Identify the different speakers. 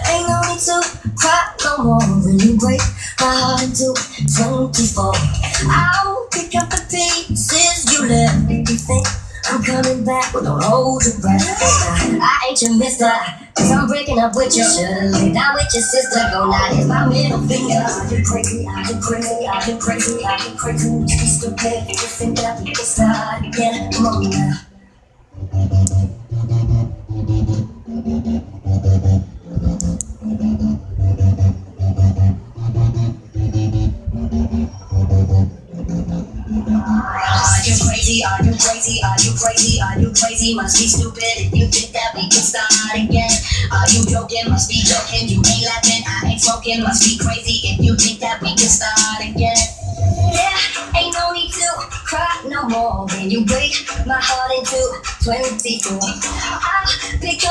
Speaker 1: Ain't no need to cry no more when you break my heart into 24. I'll pick up the pieces you left. If you think I'm coming back, well, don't hold your breath. I ain't your mister, cause I'm breaking up with you. Should've laid down with your sister. Go now, here's my middle finger. Are you crazy? Are you crazy? Are you crazy? Are you crazy? You be stupid. You think that we can start again? Come on now. Are you crazy? Are you crazy? Are you crazy? Are you crazy? Must be stupid if you think that we can start again. Are you joking? Must be joking. You ain't laughing. I ain't smoking. Must be crazy if you think that we can start again. Yeah, ain't no need to cry no more when you break my heart into 24. I pick up